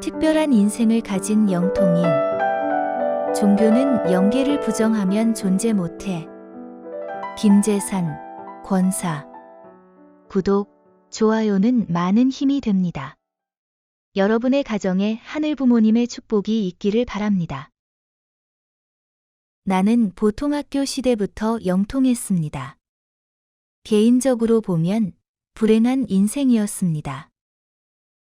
특별한 인생을 가진 영통인. 종교는 영계를 부정하면 존재 못해. 김재산, 권사. 구독, 좋아요는 많은 힘이 됩니다. 여러분의 가정에 하늘 부모님의 축복이 있기를 바랍니다. 나는 보통학교 시대부터 영통했습니다. 개인적으로 보면 불행한 인생이었습니다.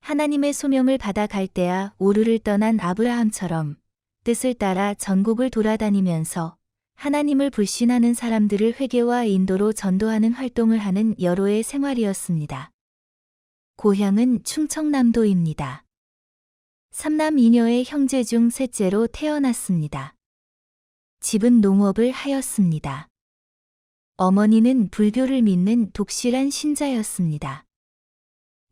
하나님의 소명을 받아 갈대아 우르를 떠난 아브라함처럼 뜻을 따라 전국을 돌아다니면서 하나님을 불신하는 사람들을 회개와 인도로 전도하는 활동을 하는 여로의 생활이었습니다. 고향은 충청남도입니다. 3남 2녀의 형제 중 셋째로 태어났습니다. 집은 농업을 하였습니다. 어머니는 불교를 믿는 독실한 신자였습니다.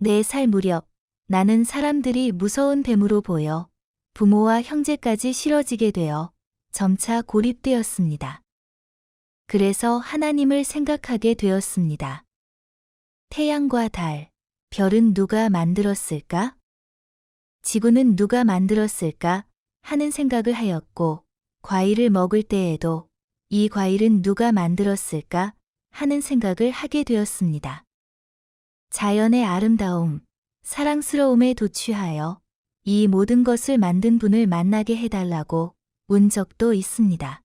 4살 무렵 나는 사람들이 무서운 뱀으로 보여 부모와 형제까지 싫어지게 되어 점차 고립되었습니다. 그래서 하나님을 생각하게 되었습니다. 태양과 달, 별은 누가 만들었을까? 지구는 누가 만들었을까? 하는 생각을 하였고, 과일을 먹을 때에도 이 과일은 누가 만들었을까? 하는 생각을 하게 되었습니다. 자연의 아름다움, 사랑스러움에 도취하여 이 모든 것을 만든 분을 만나게 해달라고 운 적도 있습니다.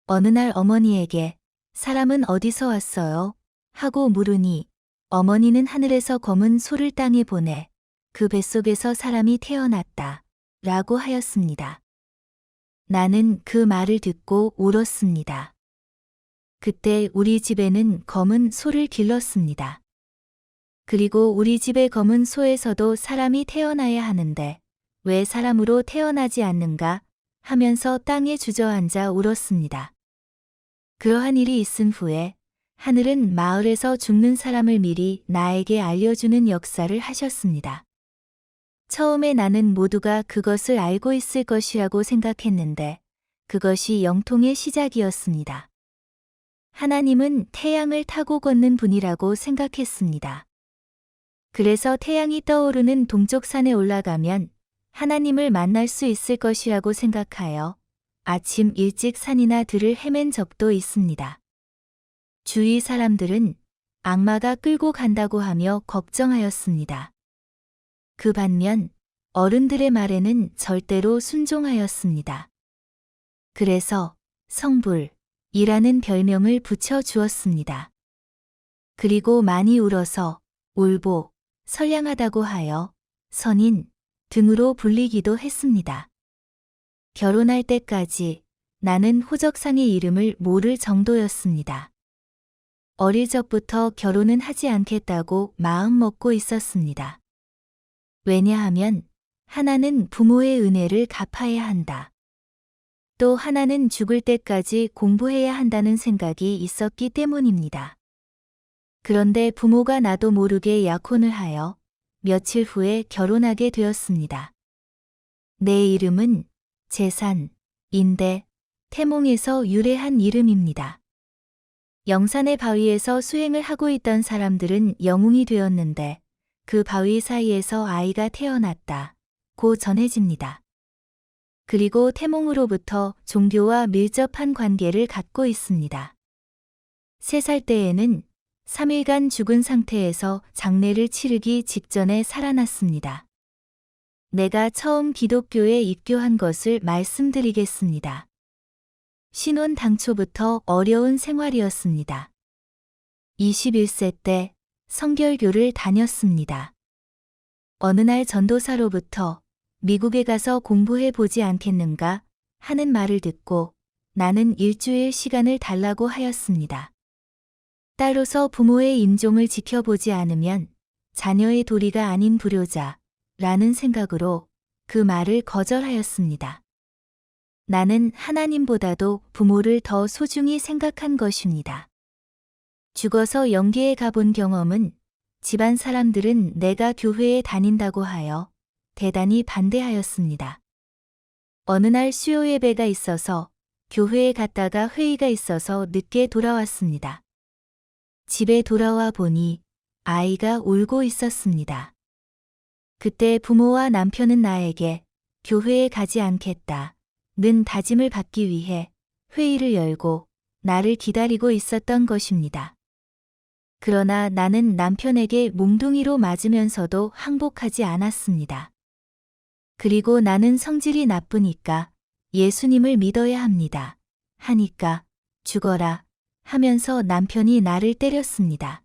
어느 날 어머니에게 사람은 어디서 왔어요? 하고 물으니 어머니는 하늘에서 검은 소를 땅에 보내 그 뱃속에서 사람이 태어났다 라고 하였습니다. 나는 그 말을 듣고 울었습니다. 그때 우리 집에는 검은 소를 길렀습니다. 그리고 우리 집의 검은 소에서도 사람이 태어나야 하는데 왜 사람으로 태어나지 않는가 하면서 땅에 주저앉아 울었습니다. 그러한 일이 있은 후에 하늘은 마을에서 죽는 사람을 미리 나에게 알려주는 역사를 하셨습니다. 처음에 나는 모두가 그것을 알고 있을 것이라고 생각했는데 그것이 영통의 시작이었습니다. 하나님은 태양을 타고 걷는 분이라고 생각했습니다. 그래서 태양이 떠오르는 동쪽 산에 올라가면 하나님을 만날 수 있을 것이라고 생각하여 아침 일찍 산이나 들을 헤맨 적도 있습니다. 주위 사람들은 악마가 끌고 간다고 하며 걱정하였습니다. 그 반면 어른들의 말에는 절대로 순종하였습니다. 그래서 성불이라는 별명을 붙여 주었습니다. 그리고 많이 울어서 울보, 선량하다고 하여 선인 등으로 불리기도 했습니다. 결혼할 때까지 나는 호적상의 이름을 모를 정도였습니다. 어릴 적부터 결혼은 하지 않겠다고 마음 먹고 있었습니다. 왜냐하면 하나는 부모의 은혜를 갚아야 한다. 또 하나는 죽을 때까지 공부해야 한다는 생각이 있었기 때문입니다. 그런데 부모가 나도 모르게 약혼을 하여 며칠 후에 결혼하게 되었습니다. 내 이름은 재산인데 태몽에서 유래한 이름입니다. 영산의 바위에서 수행을 하고 있던 사람들은 영웅이 되었는데 그 바위 사이에서 아이가 태어났다고 전해집니다. 그리고 태몽으로부터 종교와 밀접한 관계를 갖고 있습니다. 3살 때에는 3일간 죽은 상태에서 장례를 치르기 직전에 살아났습니다. 내가 처음 기독교에 입교한 것을 말씀드리겠습니다. 신혼 당초부터 어려운 생활이었습니다. 21세 때 성결교를 다녔습니다. 어느 날 전도사로부터 미국에 가서 공부해 보지 않겠는가 하는 말을 듣고 나는 일주일 시간을 달라고 하였습니다. 딸로서 부모의 임종을 지켜보지 않으면 자녀의 도리가 아닌 불효자라는 생각으로 그 말을 거절하였습니다. 나는 하나님보다도 부모를 더 소중히 생각한 것입니다. 죽어서 영계에 가본 경험은 집안 사람들은 내가 교회에 다닌다고 하여 대단히 반대하였습니다. 어느 날 수요 예배가 있어서 교회에 갔다가 회의가 있어서 늦게 돌아왔습니다. 집에 돌아와 보니 아이가 울고 있었습니다. 그때 부모와 남편은 나에게 교회에 가지 않겠다는 다짐을 받기 위해 회의를 열고 나를 기다리고 있었던 것입니다. 그러나 나는 남편에게 몽둥이로 맞으면서도 항복하지 않았습니다. 그리고 나는 성질이 나쁘니까 예수님을 믿어야 합니다. 하니까 죽어라 하면서 남편이 나를 때렸습니다.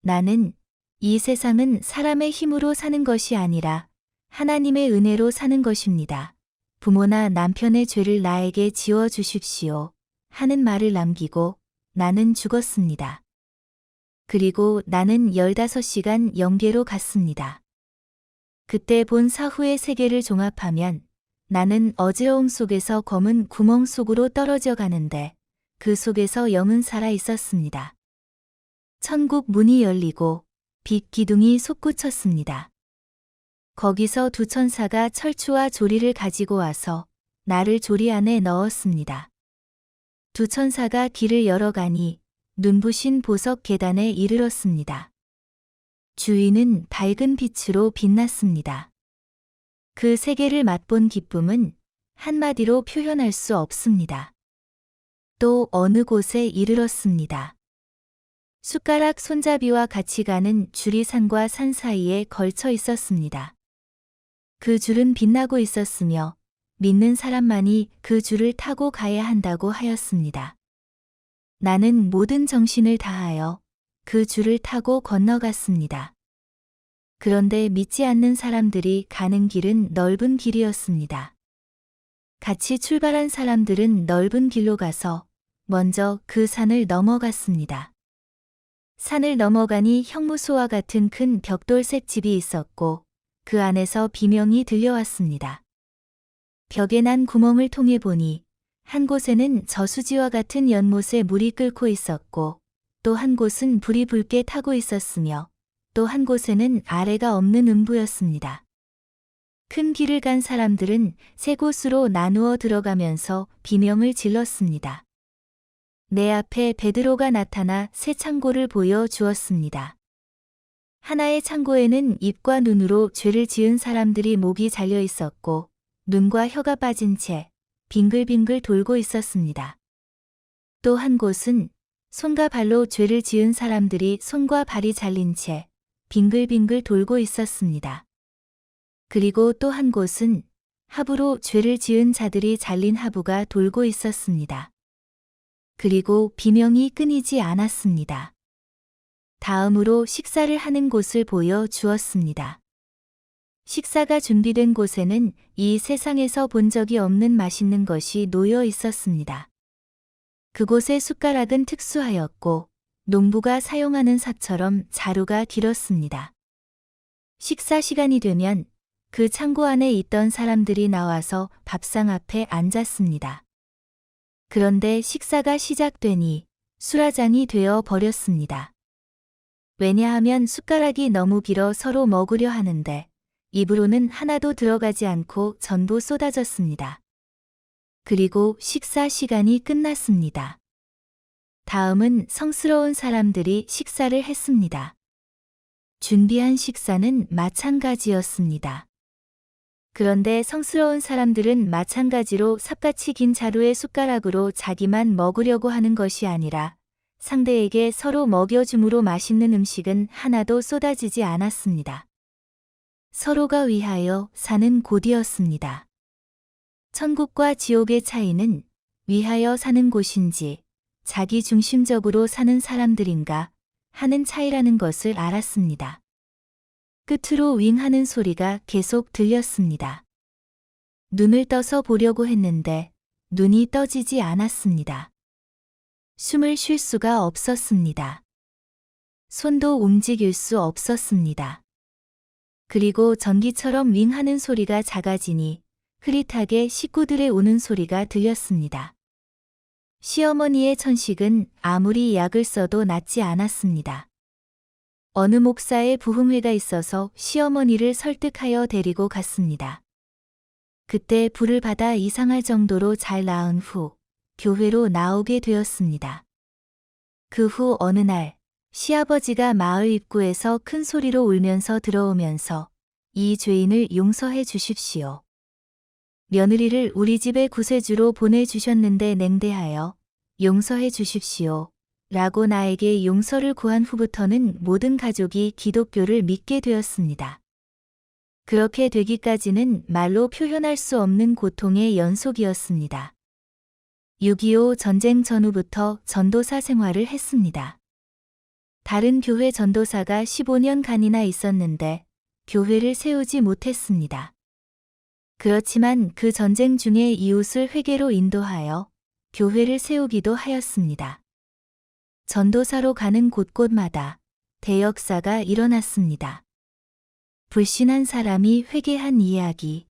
나는 이 세상은 사람의 힘으로 사는 것이 아니라 하나님의 은혜로 사는 것입니다. 부모나 남편의 죄를 나에게 지워 주십시오. 하는 말을 남기고 나는 죽었습니다. 그리고 나는 15시간 영계로 갔습니다. 그때 본 사후의 세계를 종합하면 나는 어지러움 속에서 검은 구멍 속으로 떨어져 가는데 그 속에서 영은 살아 있었습니다. 천국 문이 열리고 빛 기둥이 솟구쳤습니다. 거기서 두 천사가 철추와 조리를 가지고 와서 나를 조리 안에 넣었습니다. 두 천사가 길을 열어가니 눈부신 보석 계단에 이르렀습니다. 주위는 밝은 빛으로 빛났습니다. 그 세계를 맛본 기쁨은 한마디로 표현할 수 없습니다. 또 어느 곳에 이르렀습니다. 숟가락 손잡이와 같이 가는 줄이 산과 산 사이에 걸쳐 있었습니다. 그 줄은 빛나고 있었으며 믿는 사람만이 그 줄을 타고 가야 한다고 하였습니다. 나는 모든 정신을 다하여 그 줄을 타고 건너갔습니다. 그런데 믿지 않는 사람들이 가는 길은 넓은 길이었습니다. 같이 출발한 사람들은 넓은 길로 가서 먼저 그 산을 넘어갔습니다. 산을 넘어가니 형무소와 같은 큰 벽돌색 집이 있었고 그 안에서 비명이 들려왔습니다. 벽에 난 구멍을 통해 보니 한 곳에는 저수지와 같은 연못에 물이 끓고 있었고 또 한 곳은 불이 붉게 타고 있었으며 또 한 곳에는 아래가 없는 음부였습니다. 큰 길을 간 사람들은 세 곳으로 나누어 들어가면서 비명을 질렀습니다. 내 앞에 베드로가 나타나 세 창고를 보여 주었습니다. 하나의 창고에는 입과 눈으로 죄를 지은 사람들이 목이 잘려 있었고 눈과 혀가 빠진 채 빙글빙글 돌고 있었습니다. 또 한 곳은 손과 발로 죄를 지은 사람들이 손과 발이 잘린 채 빙글빙글 돌고 있었습니다. 그리고 또 한 곳은 하부로 죄를 지은 자들이 잘린 하부가 돌고 있었습니다. 그리고 비명이 끊이지 않았습니다. 다음으로 식사를 하는 곳을 보여 주었습니다. 식사가 준비된 곳에는 이 세상에서 본 적이 없는 맛있는 것이 놓여 있었습니다. 그곳의 숟가락은 특수하였고 농부가 사용하는 삽처럼 자루가 길었습니다. 식사 시간이 되면 그 창고 안에 있던 사람들이 나와서 밥상 앞에 앉았습니다. 그런데 식사가 시작되니 수라장이 되어 버렸습니다. 왜냐하면 숟가락이 너무 길어 서로 먹으려 하는데 입으로는 하나도 들어가지 않고 전부 쏟아졌습니다. 그리고 식사 시간이 끝났습니다. 다음은 성스러운 사람들이 식사를 했습니다. 준비한 식사는 마찬가지였습니다. 그런데 성스러운 사람들은 마찬가지로 삽같이 긴 자루의 숟가락으로 자기만 먹으려고 하는 것이 아니라 상대에게 서로 먹여줌으로 맛있는 음식은 하나도 쏟아지지 않았습니다. 서로가 위하여 사는 곳이었습니다. 천국과 지옥의 차이는 위하여 사는 곳인지 자기 중심적으로 사는 사람들인가 하는 차이라는 것을 알았습니다. 끝으로 윙 하는 소리가 계속 들렸습니다. 눈을 떠서 보려고 했는데 눈이 떠지지 않았습니다. 숨을 쉴 수가 없었습니다. 손도 움직일 수 없었습니다. 그리고 전기처럼 윙 하는 소리가 작아지니 흐릿하게 식구들의 우는 소리가 들렸습니다. 시어머니의 천식은 아무리 약을 써도 낫지 않았습니다. 어느 목사의 부흥회가 있어서 시어머니를 설득하여 데리고 갔습니다. 그때 불을 받아 이상할 정도로 잘 나은 후 교회로 나오게 되었습니다. 그 후 어느 날 시아버지가 마을 입구에서 큰 소리로 울면서 들어오면서 이 죄인을 용서해 주십시오. 며느리를 우리 집에 구세주로 보내주셨는데 냉대하여 용서해 주십시오. 라고 나에게 용서를 구한 후부터는 모든 가족이 기독교를 믿게 되었습니다. 그렇게 되기까지는 말로 표현할 수 없는 고통의 연속이었습니다. 6.25 전쟁 전후부터 전도사 생활을 했습니다. 다른 교회 전도사가 15년간이나 있었는데 교회를 세우지 못했습니다. 그렇지만 그 전쟁 중에 이웃을 회개로 인도하여 교회를 세우기도 하였습니다. 전도사로 가는 곳곳마다 대역사가 일어났습니다. 불신한 사람이 회개한 이야기,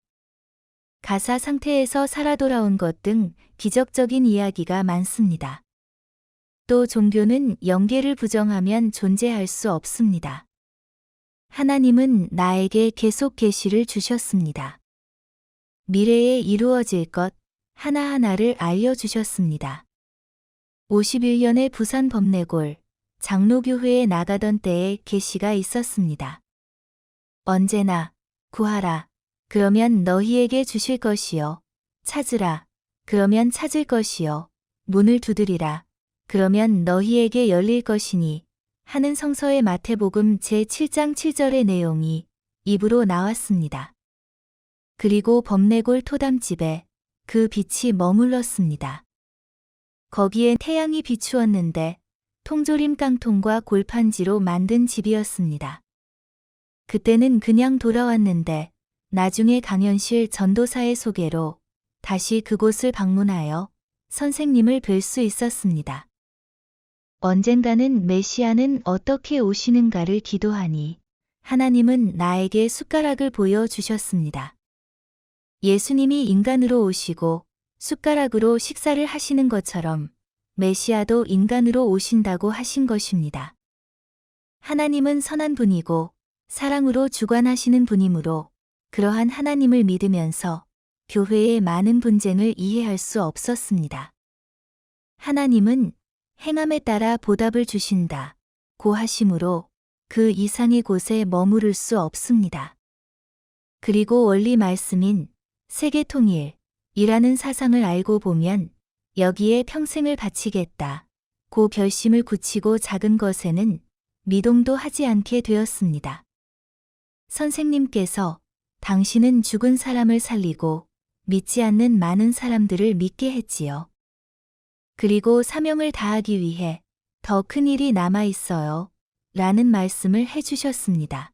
가사 상태에서 살아 돌아온 것 등 기적적인 이야기가 많습니다. 또 종교는 영계를 부정하면 존재할 수 없습니다. 하나님은 나에게 계속 계시를 주셨습니다. 미래에 이루어질 것 하나하나를 알려주셨습니다. 51년에 부산 범내골 장로교회에 나가던 때에 계시가 있었습니다. 언제나 구하라. 그러면 너희에게 주실 것이요. 찾으라. 그러면 찾을 것이요. 문을 두드리라. 그러면 너희에게 열릴 것이니 하는 성서의 마태복음 제7장 7절의 내용이 입으로 나왔습니다. 그리고 범내골 토담집에 그 빛이 머물렀습니다. 거기에 태양이 비추었는데 통조림 깡통과 골판지로 만든 집이었습니다. 그때는 그냥 돌아왔는데 나중에 강현실 전도사의 소개로 다시 그곳을 방문하여 선생님을 뵐 수 있었습니다. 언젠가는 메시아는 어떻게 오시는가를 기도하니 하나님은 나에게 숟가락을 보여주셨습니다. 예수님이 인간으로 오시고 숟가락으로 식사를 하시는 것처럼 메시아도 인간으로 오신다고 하신 것입니다. 하나님은 선한 분이고 사랑으로 주관하시는 분이므로 그러한 하나님을 믿으면서 교회의 많은 분쟁을 이해할 수 없었습니다. 하나님은 행함에 따라 보답을 주신다 고 하심으로 그 이상의 곳에 머무를 수 없습니다. 그리고 원리 말씀인 세계통일이라는 사상을 알고 보면 여기에 평생을 바치겠다 고 결심을 굳히고 작은 것에는 미동도 하지 않게 되었습니다. 선생님께서 당신은 죽은 사람을 살리고 믿지 않는 많은 사람들을 믿게 했지요. 그리고 사명을 다하기 위해 더 큰 일이 남아 있어요. 라는 말씀을 해주셨습니다.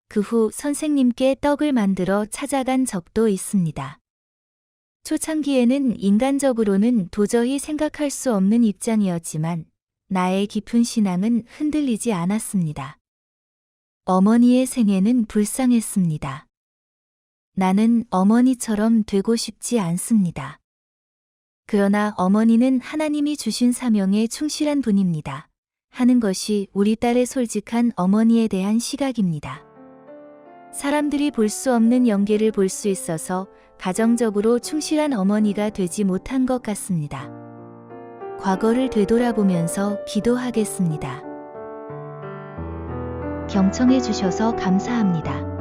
그 후 선생님께 떡을 만들어 찾아간 적도 있습니다. 초창기에는 인간적으로는 도저히 생각할 수 없는 입장이었지만 나의 깊은 신앙은 흔들리지 않았습니다. 어머니의 생애는 불쌍했습니다. 나는 어머니처럼 되고 싶지 않습니다. 그러나 어머니는 하나님이 주신 사명에 충실한 분입니다. 하는 것이 우리 딸의 솔직한 어머니에 대한 시각입니다. 사람들이 볼 수 없는 영계를 볼 수 있어서 가정적으로 충실한 어머니가 되지 못한 것 같습니다. 과거를 되돌아보면서 기도하겠습니다. 경청해 주셔서 감사합니다.